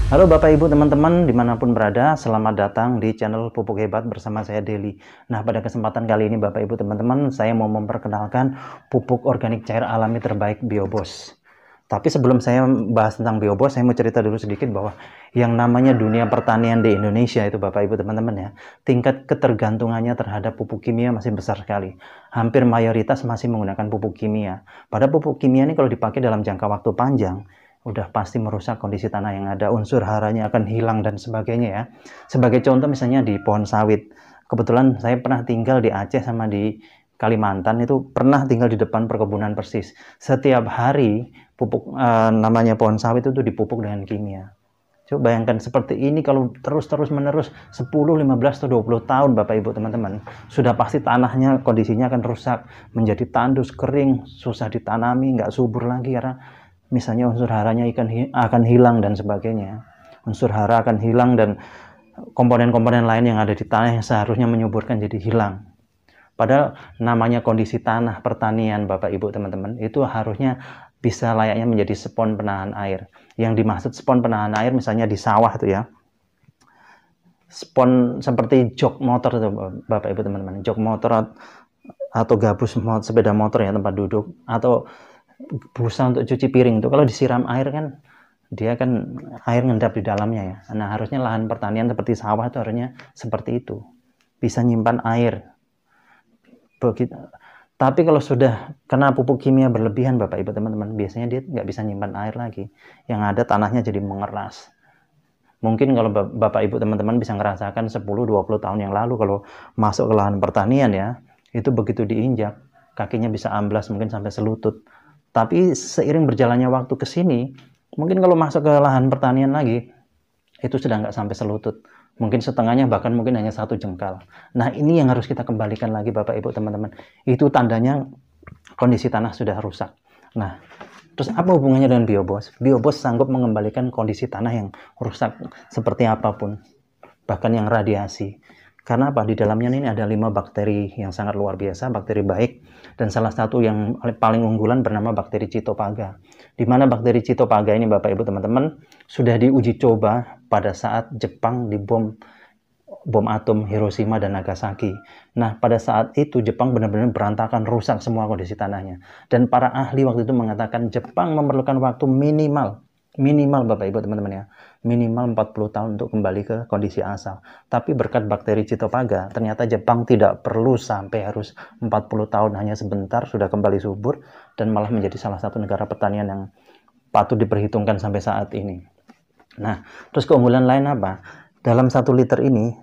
Halo Bapak Ibu teman-teman dimanapun berada, selamat datang di channel Pupuk Hebat bersama saya Deli. Nah, pada kesempatan kali ini Bapak Ibu teman-teman, saya mau memperkenalkan pupuk organik cair alami terbaik Biobos. Tapi sebelum saya bahas tentang Biobos, saya mau cerita dulu sedikit bahwa yang namanya dunia pertanian di Indonesia itu Bapak Ibu teman-teman ya, tingkat ketergantungannya terhadap pupuk kimia masih besar sekali. Hampir mayoritas masih menggunakan pupuk kimia. Pada pupuk kimia ini kalau dipakai dalam jangka waktu panjang, udah pasti merusak kondisi tanah yang ada, unsur haranya akan hilang dan sebagainya ya. Sebagai contoh misalnya di pohon sawit. Kebetulan saya pernah tinggal di Aceh sama di Kalimantan, itu pernah tinggal di depan perkebunan persis. Setiap hari pupuk namanya pohon sawit itu dipupuk dengan kimia. Coba bayangkan seperti ini kalau terus-terus menerus 10, 15 atau 20 tahun Bapak Ibu teman-teman. Sudah pasti tanahnya kondisinya akan rusak, menjadi tandus, kering, susah ditanami, nggak subur lagi karena misalnya unsur haranya akan hilang dan sebagainya. Unsur hara akan hilang dan komponen-komponen lain yang ada di tanah yang seharusnya menyuburkan jadi hilang. Padahal namanya kondisi tanah pertanian Bapak Ibu teman-teman itu harusnya bisa layaknya menjadi spon penahan air. Yang dimaksud spon penahan air misalnya di sawah itu ya. Spon seperti jok motor itu Bapak Ibu teman-teman. Jok motor atau gabus sepeda motor ya tempat duduk atau busa untuk cuci piring itu kalau disiram air kan dia kan air ngendap di dalamnya ya. Nah, harusnya lahan pertanian seperti sawah itu harusnya seperti itu. Bisa nyimpan air. Begitu. Tapi kalau sudah kena pupuk kimia berlebihan Bapak Ibu teman-teman, biasanya dia nggak bisa nyimpan air lagi. Yang ada tanahnya jadi mengeras. Mungkin kalau Bapak Ibu teman-teman bisa ngerasakan 10-20 tahun yang lalu kalau masuk ke lahan pertanian ya, itu begitu diinjak, kakinya bisa amblas mungkin sampai selutut. Tapi seiring berjalannya waktu ke sini, mungkin kalau masuk ke lahan pertanian lagi, itu sudah nggak sampai selutut. Mungkin setengahnya, bahkan mungkin hanya 1 jengkal. Nah, ini yang harus kita kembalikan lagi Bapak Ibu teman-teman. Itu tandanya kondisi tanah sudah rusak. Nah, terus apa hubungannya dengan Biobos? Biobos sanggup mengembalikan kondisi tanah yang rusak seperti apapun, bahkan yang radiasi. Karena apa? Di dalamnya ini ada 5 bakteri yang sangat luar biasa, bakteri baik, dan salah satu yang paling unggulan bernama bakteri Citopaga. Di mana bakteri Citopaga ini Bapak Ibu teman-teman sudah diuji coba pada saat Jepang dibom bom atom Hiroshima dan Nagasaki. Nah, pada saat itu Jepang benar-benar berantakan, rusak semua kondisi tanahnya. Dan para ahli waktu itu mengatakan Jepang memerlukan waktu minimal Bapak Ibu teman-teman ya, minimal 40 tahun untuk kembali ke kondisi asal. Tapi berkat bakteri Citopaga, ternyata Jepang tidak perlu sampai harus 40 tahun, hanya sebentar sudah kembali subur dan malah menjadi salah satu negara pertanian yang patut diperhitungkan sampai saat ini. Nah, terus keunggulan lain apa? Dalam 1 liter ini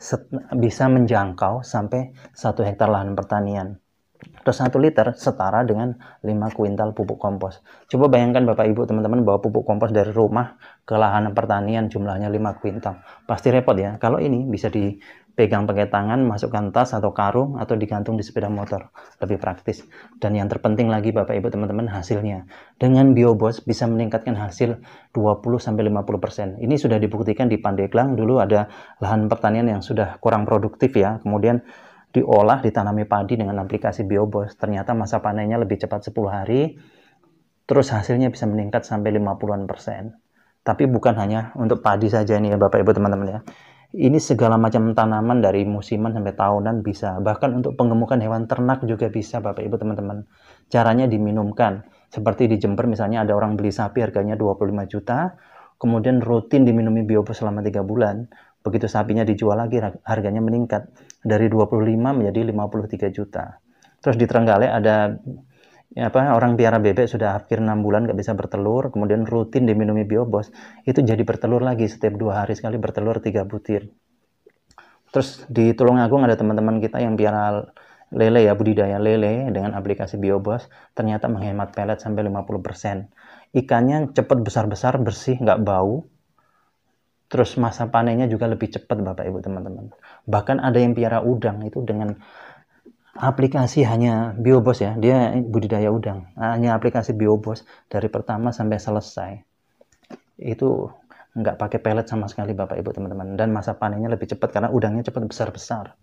bisa menjangkau sampai 1 hektar lahan pertanian. Terus 1 liter setara dengan 5 kuintal pupuk kompos. Coba bayangkan Bapak Ibu teman-teman bawa pupuk kompos dari rumah ke lahan pertanian jumlahnya 5 kuintal. Pasti repot ya. Kalau ini bisa dipegang pakai tangan, masukkan tas atau karung, atau digantung di sepeda motor. Lebih praktis. Dan yang terpenting lagi Bapak Ibu teman-teman hasilnya. Dengan Biobos bisa meningkatkan hasil 20-50%. Ini sudah dibuktikan di Pandeglang. Dulu ada lahan pertanian yang sudah kurang produktif ya. Kemudian diolah, ditanami padi dengan aplikasi Biobos. Ternyata masa panennya lebih cepat 10 hari, terus hasilnya bisa meningkat sampai 50-an%. Tapi bukan hanya untuk padi saja ini ya Bapak Ibu teman-teman ya. Ini segala macam tanaman dari musiman sampai tahunan bisa. Bahkan untuk penggemukan hewan ternak juga bisa Bapak Ibu teman-teman. Caranya diminumkan. Seperti di Jember misalnya ada orang beli sapi harganya 25 juta, kemudian rutin diminumi Biobos selama 3 bulan. Begitu sapinya dijual lagi harganya meningkat dari 25 menjadi 53 juta. Terus di Trenggalek ada orang piara bebek sudah hampir 6 bulan nggak bisa bertelur, kemudian rutin diminumi Biobos, itu jadi bertelur lagi setiap 2 hari sekali, bertelur 3 butir. Terus di Tulungagung ada teman-teman kita yang piara lele ya, budidaya lele dengan aplikasi Biobos, ternyata menghemat pelet sampai 50%. Ikannya cepat besar-besar, bersih, nggak bau. Terus masa panennya juga lebih cepat Bapak Ibu teman-teman. Bahkan ada yang piara udang itu dengan aplikasi hanya Biobos ya. Dia budidaya udang. Hanya aplikasi Biobos dari pertama sampai selesai. Itu nggak pakai pelet sama sekali Bapak Ibu teman-teman. Dan masa panennya lebih cepat karena udangnya cepat besar-besar.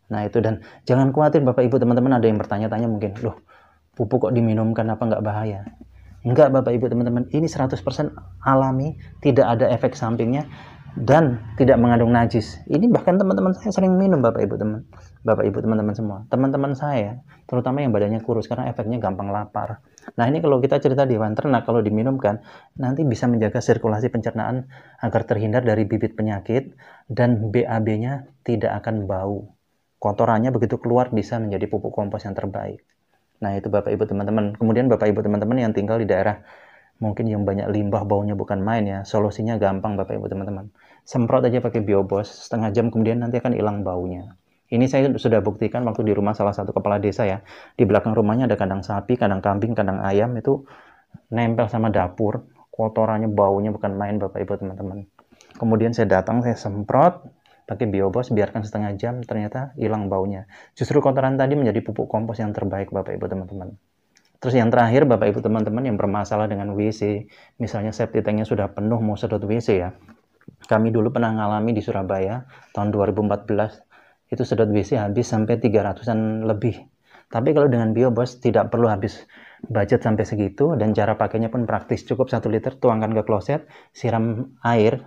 Nah itu, dan jangan khawatir Bapak Ibu teman-teman, ada yang bertanya-tanya mungkin, loh pupuk kok diminumkan, apa nggak bahaya? Enggak Bapak Ibu teman-teman, ini 100% alami, tidak ada efek sampingnya, dan tidak mengandung najis. Ini bahkan teman-teman saya sering minum Bapak Ibu teman-teman semua. Teman-teman saya, terutama yang badannya kurus, karena efeknya gampang lapar. Nah ini kalau kita cerita di hewan ternak, kalau diminumkan, nanti bisa menjaga sirkulasi pencernaan agar terhindar dari bibit penyakit, dan BAB-nya tidak akan bau. Kotorannya begitu keluar bisa menjadi pupuk kompos yang terbaik. Nah itu Bapak Ibu teman-teman. Kemudian Bapak Ibu teman-teman yang tinggal di daerah mungkin yang banyak limbah, baunya bukan main ya, solusinya gampang Bapak Ibu teman-teman. Semprot aja pakai Biobos, setengah jam kemudian nanti akan hilang baunya. Ini saya sudah buktikan waktu di rumah salah satu kepala desa ya. Di belakang rumahnya ada kandang sapi, kandang kambing, kandang ayam, itu nempel sama dapur, kotorannya, baunya bukan main Bapak Ibu teman-teman. Kemudian saya datang, saya semprot pakai Biobos, biarkan setengah jam, ternyata hilang baunya. Justru kotoran tadi menjadi pupuk kompos yang terbaik Bapak Ibu teman-teman. Terus yang terakhir Bapak Ibu teman-teman yang bermasalah dengan WC, misalnya septic tanknya sudah penuh mau sedot WC ya. Kami dulu pernah ngalami di Surabaya tahun 2014, itu sedot WC habis sampai 300-an lebih. Tapi kalau dengan Biobos tidak perlu habis budget sampai segitu, dan cara pakainya pun praktis, cukup 1 liter, tuangkan ke kloset, siram air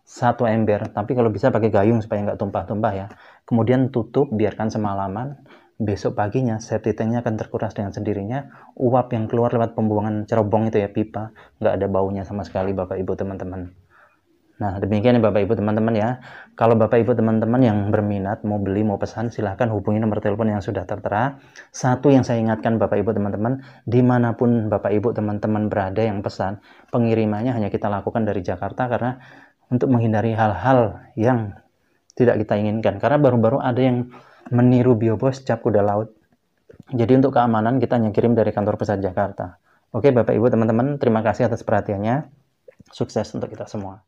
1 ember, tapi kalau bisa pakai gayung supaya nggak tumpah-tumpah ya. Kemudian tutup, biarkan semalaman. Besok paginya septic tanknya akan terkuras dengan sendirinya. Uap yang keluar lewat pembuangan cerobong itu ya, pipa, nggak ada baunya sama sekali Bapak Ibu teman-teman. Nah demikian ya Bapak Ibu teman-teman ya. Kalau Bapak Ibu teman-teman yang berminat mau beli, mau pesan, silahkan hubungi nomor telepon yang sudah tertera. Satu yang saya ingatkan Bapak Ibu teman-teman, dimanapun Bapak Ibu teman-teman berada yang pesan, pengirimannya hanya kita lakukan dari Jakarta, karena untuk menghindari hal-hal yang tidak kita inginkan. Karena baru-baru ada yang meniru Biobos cap kuda laut. Jadi untuk keamanan kita hanya kirim dari kantor pusat Jakarta. Oke Bapak Ibu teman-teman, terima kasih atas perhatiannya. Sukses untuk kita semua.